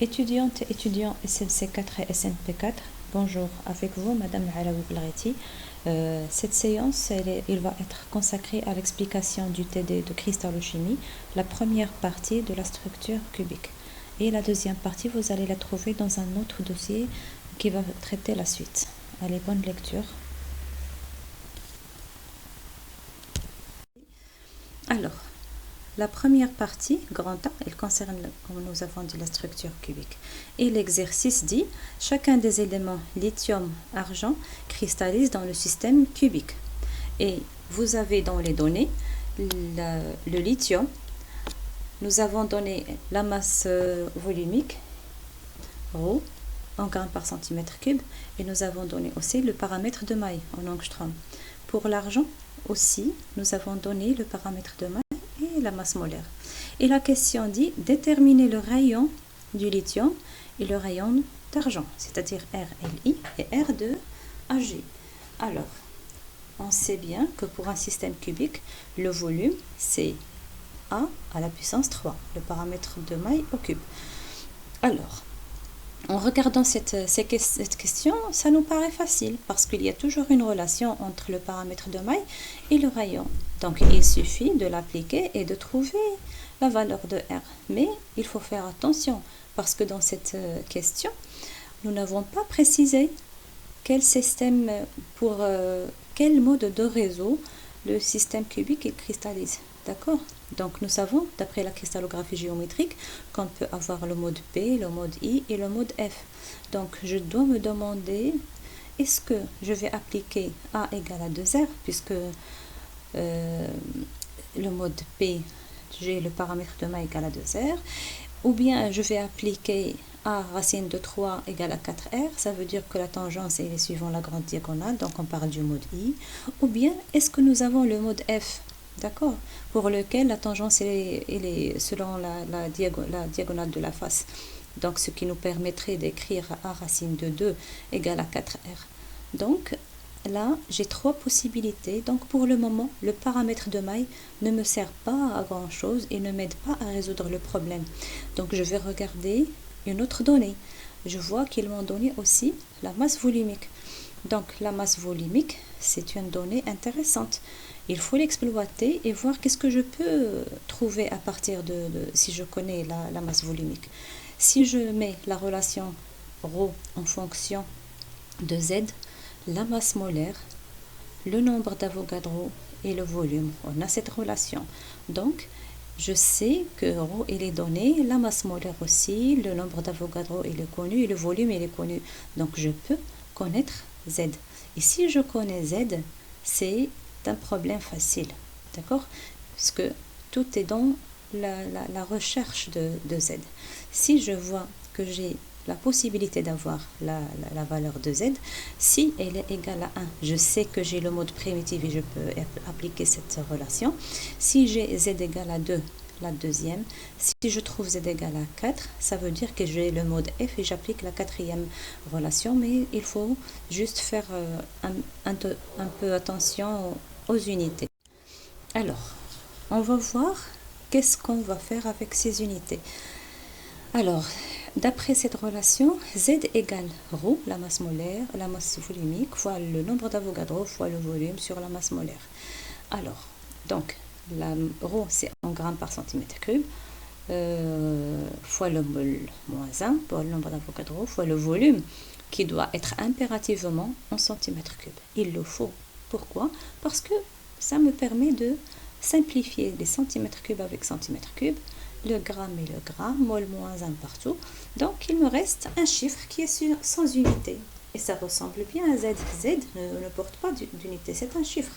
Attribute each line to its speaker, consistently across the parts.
Speaker 1: Étudiantes et étudiants SMC4 et SMP4, bonjour, avec vous Madame Alaoui Belghiti. Cette séance, il va être consacrée à l'explication du TD de cristallochimie, la première partie de la structure cubique. Et la deuxième partie, vous allez la trouver dans un autre dossier qui va traiter la suite. Allez, bonne lecture. Alors, la première partie, grand A, elle concerne, comme nous avons dit, la structure cubique. Et l'exercice dit, chacun des éléments lithium, argent cristallise dans le système cubique. Et vous avez dans les données le lithium. Nous avons donné la masse volumique, ρ, en grammes par centimètre cube. Et nous avons donné aussi le paramètre de maille en angstrom. Pour l'argent aussi, nous avons donné le paramètre de maille et la masse molaire. Et la question dit déterminer le rayon du lithium et le rayon d'argent, c'est-à-dire RLI et R de AG. Alors, on sait bien que pour un système cubique, le volume, c'est A à la puissance 3, le paramètre de maille au cube. Alors, en regardant cette question, ça nous paraît facile parce qu'il y a toujours une relation entre le paramètre de maille et le rayon. Donc, il suffit de l'appliquer et de trouver la valeur de R. Mais il faut faire attention parce que dans cette question, nous n'avons pas précisé quel système, pour quel mode de réseau le système cubique il cristallise. D'accord? Donc nous savons, d'après la cristallographie géométrique, qu'on peut avoir le mode P, le mode I et le mode F. Donc je dois me demander, est-ce que je vais appliquer A égale à 2R, puisque le mode P, j'ai le paramètre de maille égal à 2R, ou bien je vais appliquer A racine de 3 égale à 4R, ça veut dire que la tangence est suivant la grande diagonale, donc on parle du mode I, ou bien est-ce que nous avons le mode F, d'accord, pour lequel la tangence est selon la diagonale de la face, donc ce qui nous permettrait d'écrire A racine de 2 égale à 4R. Donc là, j'ai trois possibilités. Donc pour le moment, le paramètre de maille ne me sert pas à grand chose et ne m'aide pas à résoudre le problème. Donc je vais regarder une autre donnée. Je vois qu'ils m'ont donné aussi la masse volumique. Donc la masse volumique, c'est une donnée intéressante. Il faut l'exploiter et voir qu'est-ce que je peux trouver à partir si je connais la masse volumique. Si je mets la relation ρ en fonction de Z, la masse molaire, le nombre d'Avogadro et le volume, on a cette relation. Donc, je sais que ρ il est donné, la masse molaire aussi, le nombre d'Avogadro il est connu et le volume il est connu. Donc, je peux connaître Z. Et si je connais Z, c'est un problème facile, d'accord? Parce que tout est dans la recherche de Z. Si je vois que j'ai la possibilité d'avoir la valeur de Z, si elle est égale à 1, je sais que j'ai le mode primitif et je peux appliquer cette relation. Si j'ai Z égale à 2, la deuxième, si je trouve Z égale à 4, ça veut dire que j'ai le mode F et j'applique la quatrième relation, mais il faut juste faire un peu attention aux unités. Alors, on va voir qu'est-ce qu'on va faire avec ces unités. Alors, d'après cette relation, Z égale ρ, la masse molaire, la masse volumique, fois le nombre d'Avogadro, fois le volume sur la masse molaire. Alors, donc, la ρ, c'est en grammes par centimètre cube, fois le mol moins 1, pour le nombre d'Avogadro, fois le volume, qui doit être impérativement en centimètres cubes. Il le faut. Pourquoi? Parce que ça me permet de simplifier les centimètres cubes avec centimètres cubes, le gramme et le gramme, mol moins 1 partout. Donc, il me reste un chiffre qui est sans unité. Et ça ressemble bien à Z. Z ne porte pas d'unité, c'est un chiffre.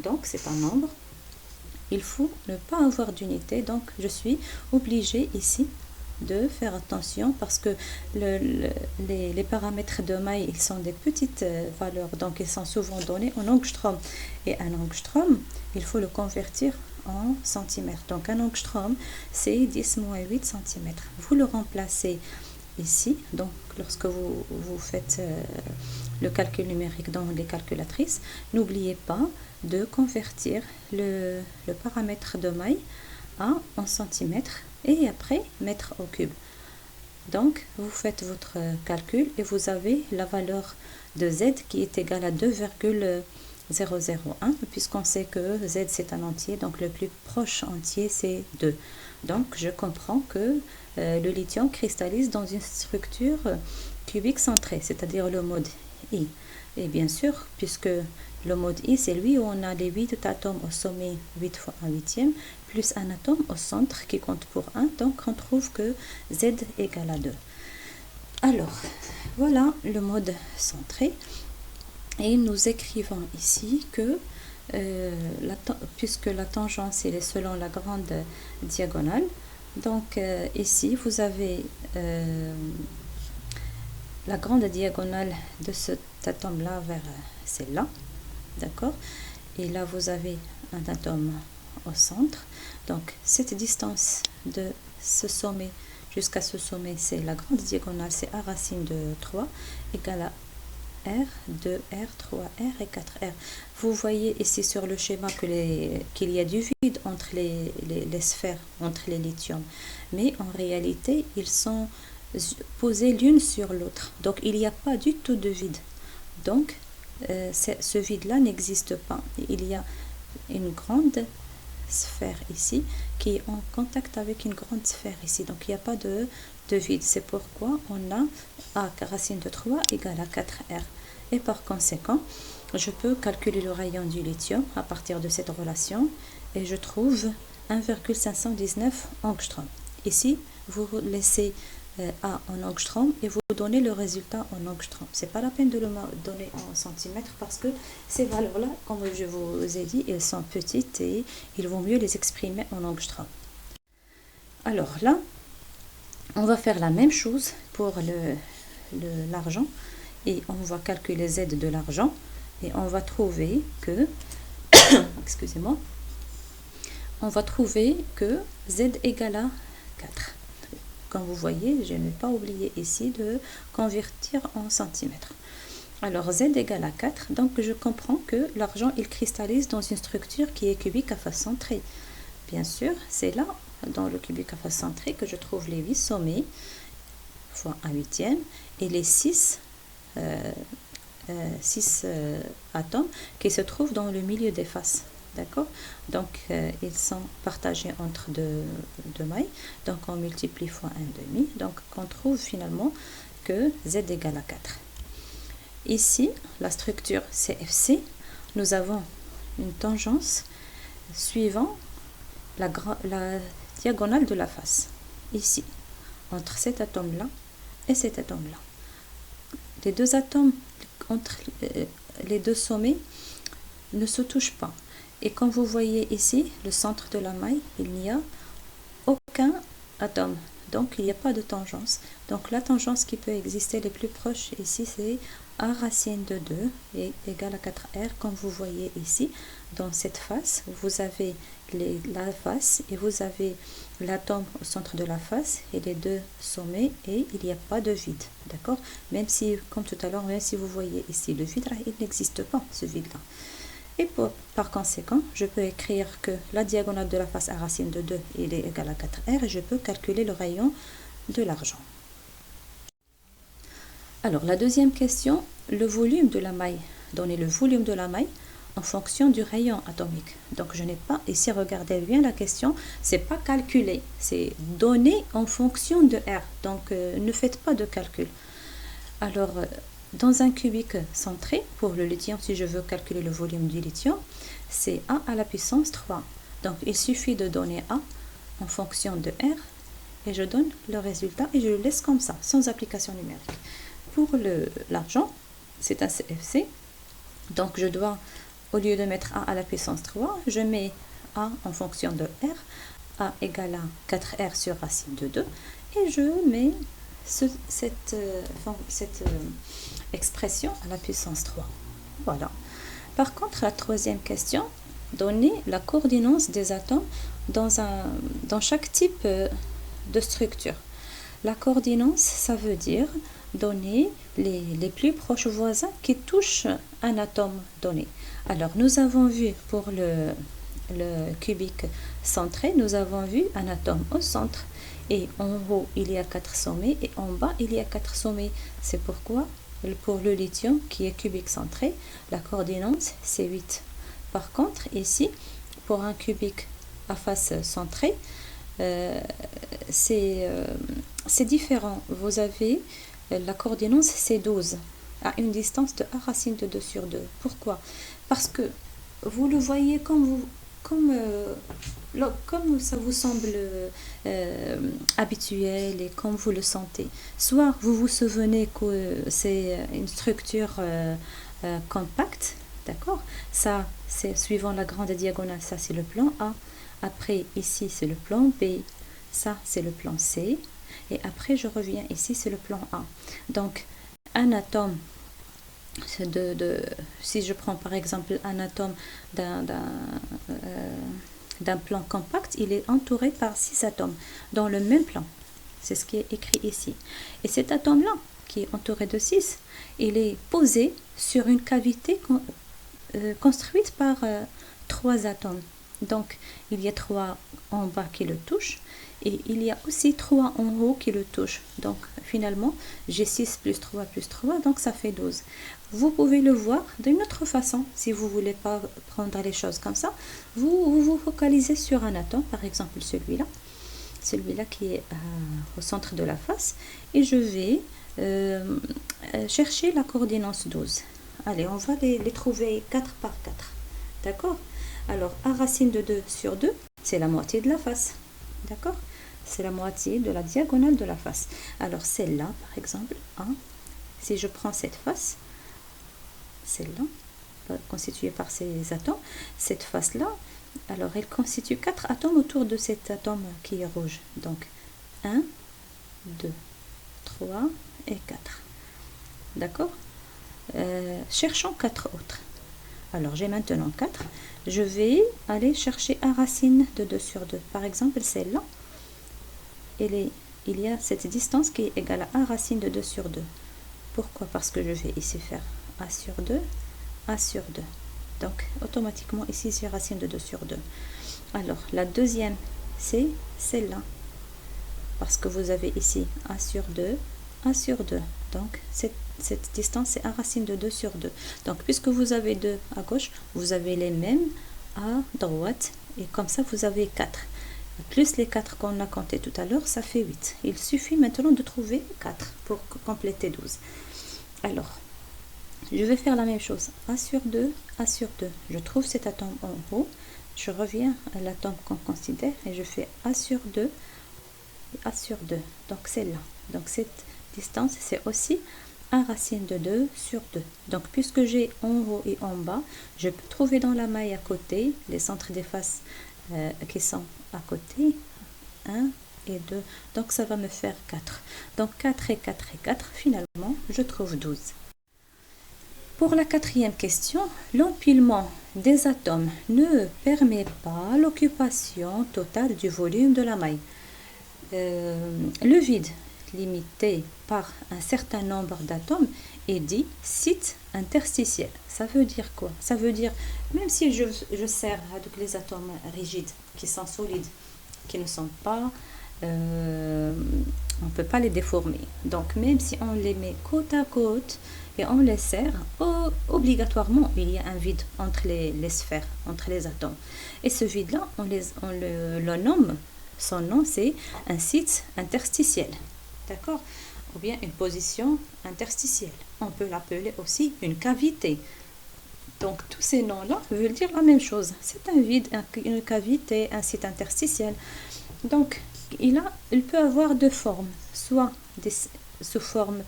Speaker 1: Donc, c'est un nombre. Il faut ne pas avoir d'unité. Donc, je suis obligée ici de faire attention parce que les paramètres de maille, ils sont des petites valeurs. Donc, ils sont souvent donnés en angstrom. Et un angstrom, il faut le convertir en centimètres. Donc un angstrom, c'est 10-8 cm. Vous le remplacez ici. Donc lorsque vous faites le calcul numérique dans les calculatrices, n'oubliez pas de convertir le paramètre de maille en centimètres et après mettre au cube. Donc, vous faites votre calcul et vous avez la valeur de Z qui est égale à 2,001, puisqu'on sait que Z c'est un entier, donc le plus proche entier c'est 2. Donc, je comprends que le lithium cristallise dans une structure cubique centrée, c'est-à-dire le mode I. Et bien sûr, puisque le mode I, c'est lui où on a les 8 atomes au sommet, 8 fois 1 huitième, plus un atome au centre qui compte pour 1. Donc, on trouve que Z égale à 2. Alors, voilà le mode centré. Et nous écrivons ici que, puisque la tangence est selon la grande diagonale, donc ici, vous avez la grande diagonale de cet atome-là vers celle-là. D'accord? Et là, vous avez un atome au centre. Donc, cette distance de ce sommet jusqu'à ce sommet, c'est la grande diagonale, c'est A racine de 3 égale à R, 2R, 3R et 4R. Vous voyez ici sur le schéma qu'il y a du vide entre les sphères, entre les lithiums. Mais en réalité, ils sont posés l'une sur l'autre. Donc, il n'y a pas du tout de vide. Donc, ce vide-là n'existe pas. Il y a une grande sphère ici qui est en contact avec une grande sphère ici. Donc, il n'y a pas de vide. C'est pourquoi on a A racine de 3 égale à 4R. Et par conséquent, je peux calculer le rayon du lithium à partir de cette relation et je trouve 1,519 angstrom. Ici, vous laissez A en angstrom et vous donnez le résultat en angstrom. C'est pas la peine de le donner en centimètres parce que ces valeurs-là, comme je vous ai dit, elles sont petites et il vaut mieux les exprimer en angstrom. Alors là, on va faire la même chose pour l'argent et on va calculer Z de l'argent et on va trouver que excusez-moi, on va trouver que Z égale à 4. Comme vous voyez, je n'ai pas oublié ici de convertir en centimètres. Alors Z égale à 4, donc je comprends que l'argent il cristallise dans une structure qui est cubique à face centrée. Bien sûr, c'est là, dans le cubique à face centrée, que je trouve les 8 sommets fois 1 huitième et les 6 atomes qui se trouvent dans le milieu des faces. D'accord? Donc, ils sont partagés entre deux mailles. Donc, on multiplie fois 1,5. Donc, on trouve finalement que Z égale à 4. Ici, la structure CFC, nous avons une tangence suivant la diagonale de la face. Ici, entre cet atome-là et cet atome-là. Les deux atomes entre les deux sommets ne se touchent pas. Et comme vous voyez ici, le centre de la maille, il n'y a aucun atome. Donc, il n'y a pas de tangence. Donc, la tangence qui peut exister les plus proches ici, c'est A racine de 2 est égale à 4R. Comme vous voyez ici, dans cette face, vous avez la face et vous avez l'atome au centre de la face et les deux sommets et il n'y a pas de vide. D'accord? Même si, comme tout à l'heure, même si vous voyez ici le vide, il n'existe pas ce vide-là. Et par conséquent, je peux écrire que la diagonale de la face à racine de 2 il est égal à 4R et je peux calculer le rayon de l'argent. Alors, la deuxième question, le volume de la maille. Donner le volume de la maille en fonction du rayon atomique. Donc, je n'ai pas, ici, regardez bien la question, c'est pas calculé, c'est donné en fonction de R. Donc, ne faites pas de calcul. Alors, dans un cubique centré, pour le lithium, si je veux calculer le volume du lithium, c'est A à la puissance 3. Donc, il suffit de donner A en fonction de R et je donne le résultat et je le laisse comme ça, sans application numérique. Pour l'argent, c'est un CFC. Donc, je dois, au lieu de mettre A à la puissance 3, je mets A en fonction de R. A égale à 4R sur racine de 2 et je mets cette expression à la puissance 3. Voilà. Par contre, la troisième question, donner la coordination des atomes dans chaque type de structure. La coordination, ça veut dire donner les plus proches voisins qui touchent un atome donné. Alors, nous avons vu pour le cubique centré, nous avons vu un atome au centre. Et en haut, il y a 4 sommets et en bas, il y a 4 sommets. C'est pourquoi, pour le lithium qui est cubique centré, la coordinate c'est 8. Par contre, ici, pour un cubique à face centrée, c'est différent. Vous avez la coordinate c'est 12 à une distance de a racine de 2 sur 2. Pourquoi? Parce que vous le voyez comme ça vous semble habituel et comme vous le sentez. Soit vous vous souvenez que c'est une structure compacte, d'accord? Ça, c'est suivant la grande diagonale, ça c'est le plan A. Après, ici, c'est le plan B. Ça, c'est le plan C. Et après, je reviens ici, c'est le plan A. Donc, un atome, si je prends par exemple un atome d'un plan compact, il est entouré par 6 atomes dans le même plan. C'est ce qui est écrit ici. Et cet atome-là, qui est entouré de 6, il est posé sur une cavité construite par 3 atomes. Donc, il y a 3 en bas qui le touchent et il y a aussi 3 en haut qui le touchent. Donc, finalement, j'ai 6 plus 3 plus 3, donc ça fait 12. Vous pouvez le voir d'une autre façon. Si vous ne voulez pas prendre les choses comme ça, vous focalisez sur un atome, par exemple celui-là qui est au centre de la face, et je vais chercher la coordinate 12. Allez, on va les trouver 4 par 4. D'accord? Alors, a racine de 2 sur 2, c'est la moitié de la face. D'accord? C'est la moitié de la diagonale de la face. Alors, celle-là, par exemple, si je prends cette face, celle-là, constituée par ces atomes, cette face-là, alors elle constitue 4 atomes autour de cet atome qui est rouge. Donc, 1, 2, 3 et 4. D'accord? Cherchons 4 autres. Alors, j'ai maintenant 4. Je vais aller chercher a racine de 2 sur 2. Par exemple, celle-là, il y a cette distance qui est égale à a racine de 2 sur 2. Pourquoi? Parce que je vais ici faire a sur 2, a sur 2. Donc, automatiquement, ici, j'ai racine de 2 sur 2. Alors, la deuxième, c'est celle-là. Parce que vous avez ici a sur 2, a sur 2. Donc, cette distance, c'est a racine de 2 sur 2. Donc, puisque vous avez 2 à gauche, vous avez les mêmes à droite. Et comme ça, vous avez 4. Plus les 4 qu'on a compté tout à l'heure, ça fait 8. Il suffit maintenant de trouver 4 pour compléter 12. Alors, je vais faire la même chose. A sur 2, A sur 2. Je trouve cet atome en haut. Je reviens à l'atome qu'on considère et je fais A sur 2 et A sur 2. Donc, celle-là. Donc, cette distance, c'est aussi a racine de 2 sur 2. Donc, puisque j'ai en haut et en bas, je peux trouver dans la maille à côté les centres des faces qui sont à côté. 1 et 2. Donc, ça va me faire 4. Donc, 4 et 4 et 4, finalement, je trouve 12. Pour la quatrième question, l'empilement des atomes ne permet pas l'occupation totale du volume de la maille. Le vide limité par un certain nombre d'atomes est dit site interstitiel. Ça veut dire quoi? Ça veut dire, même si je serre avec les atomes rigides, qui sont solides, qui ne sont pas, on ne peut pas les déformer. Donc, même si on les met côte à côte et on les serre, obligatoirement, il y a un vide entre les sphères, entre les atomes. Et ce vide-là, on le nomme, son nom, c'est un site interstitiel. D'accord? Ou bien une position interstitielle. On peut l'appeler aussi une cavité. Donc, tous ces noms-là veulent dire la même chose. C'est un vide, une cavité, un site interstitiel. Donc, il peut avoir deux formes. Soit sous forme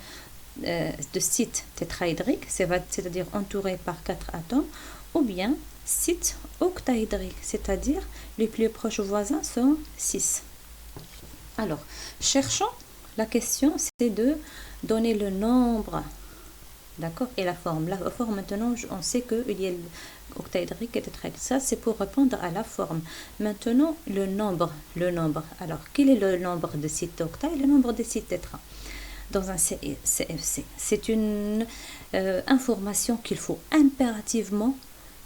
Speaker 1: de site tétraédrique, c'est-à-dire entouré par 4 atomes, ou bien site octaédrique, c'est-à-dire les plus proches voisins sont 6. Alors, cherchons. La question, c'est de donner le nombre, d'accord, et la forme. La forme, maintenant, on sait qu'il y a octaédrique et tétraédrique. Ça, c'est pour répondre à la forme. Maintenant, le nombre. Alors, quel est le nombre de sites octa et le nombre de sites tétra dans un CFC? C'est une information qu'il faut impérativement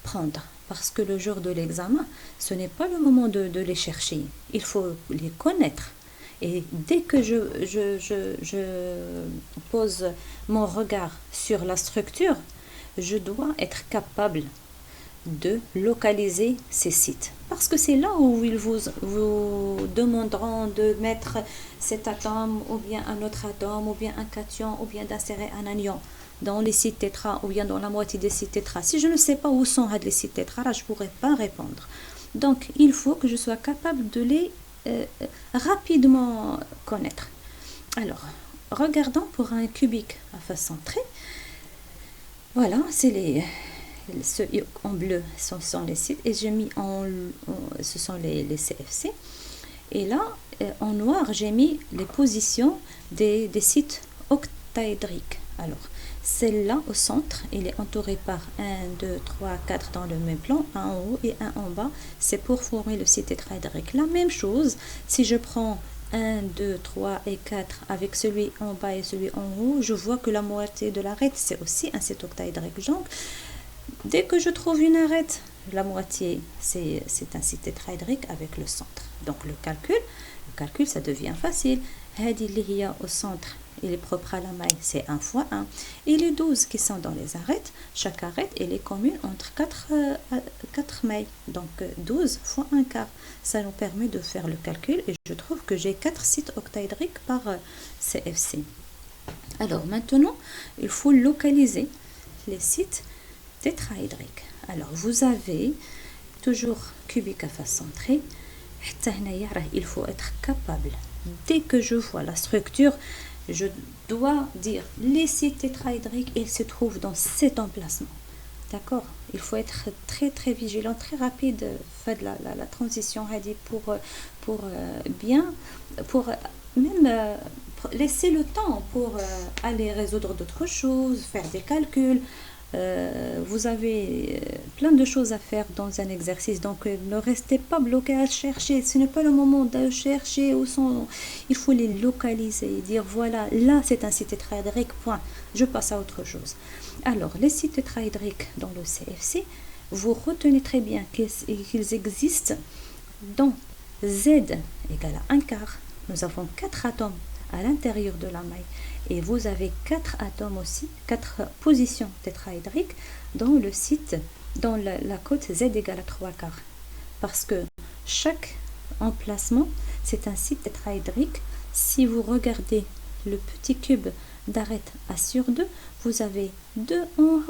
Speaker 1: prendre. Parce que le jour de l'examen, ce n'est pas le moment de les chercher. Il faut les connaître. Et dès que je pose mon regard sur la structure, je dois être capable de localiser ces sites. Parce que c'est là où ils vous demanderont de mettre cet atome, ou bien un autre atome, ou bien un cation, ou bien d'insérer un anion dans les sites tétra, ou bien dans la moitié des sites tétra. Si je ne sais pas où sont les sites tétra, là, je ne pourrai pas répondre. Donc, il faut que je sois capable de les rapidement connaître. Alors, regardons pour un cubique à face centrée. Voilà, c'est ceux en bleu, ce sont les sites, et j'ai mis ce sont les CFC. Et là, en noir, j'ai mis les positions des sites octaédriques. Alors, celle-là au centre, il est entouré par 1, 2, 3, 4 dans le même plan, un en haut et un en bas. C'est pour former le site tétraédrique. La même chose, si je prends 1, 2, 3 et 4 avec celui en bas et celui en haut, je vois que la moitié de l'arête, c'est aussi un site octaédrique. Donc, dès que je trouve une arête, la moitié, c'est un site tétraédrique avec le centre. Donc, le calcul, ça devient facile. Hadi li hiya au centre, il est propre à la maille, c'est 1 fois 1. Et les 12 qui sont dans les arêtes, chaque arête, elle est commune entre 4 mailles. Donc 12 fois 1 quart. Ça nous permet de faire le calcul et je trouve que j'ai 4 sites octaédriques par CFC. Alors maintenant, il faut localiser les sites tétraédriques. Alors vous avez toujours cubique à face centrée. Il faut être capable, dès que je vois la structure, je dois dire les sites tétraédriques, ils se trouvent dans cet emplacement. D'accord? Il faut être très très vigilant, très rapide, faire la transition pour même laisser le temps pour aller résoudre d'autres choses, faire des calculs. Vous avez plein de choses à faire dans un exercice, donc ne restez pas bloqué à chercher. Ce n'est pas le moment de chercher où sont. Il faut les localiser et dire voilà, là c'est un site tétraédrique, point. Je passe à autre chose. Alors, les sites tétraédriques dans le CFC, vous retenez très bien qu'ils existent dans Z égale à 1 quart. Nous avons 4 atomes à l'intérieur de la maille. Et vous avez 4 atomes aussi, 4 positions tétraédriques dans le site, dans la côte Z égale à 3 quarts. Parce que chaque emplacement, c'est un site tétraédrique. Si vous regardez le petit cube d'arête A sur 2, vous avez 2 en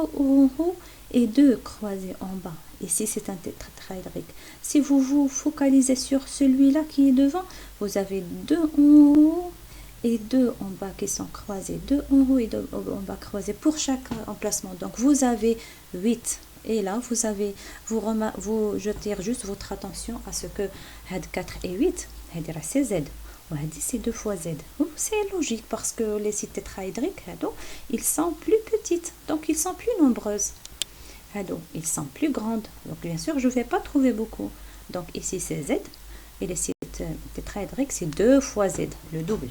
Speaker 1: haut et 2 croisés en bas. Ici, c'est un tétraédrique. Si vous vous focalisez sur celui-là qui est devant, vous avez 2 en haut et 2 en bas qui sont croisés, 2 en haut et 2 en bas croisés pour chaque emplacement. Donc vous avez 8. Et là, vous jetez juste votre attention à ce que 4 et 8, c'est Z. C'est 2 fois Z. C'est logique parce que les sites tétraédriques, ils sont plus petites, donc ils sont plus nombreuses. Ils sont plus grandes. Donc bien sûr, je ne vais pas trouver beaucoup. Donc ici, c'est Z. Et les sites tétraédriques, c'est 2 fois Z, le double.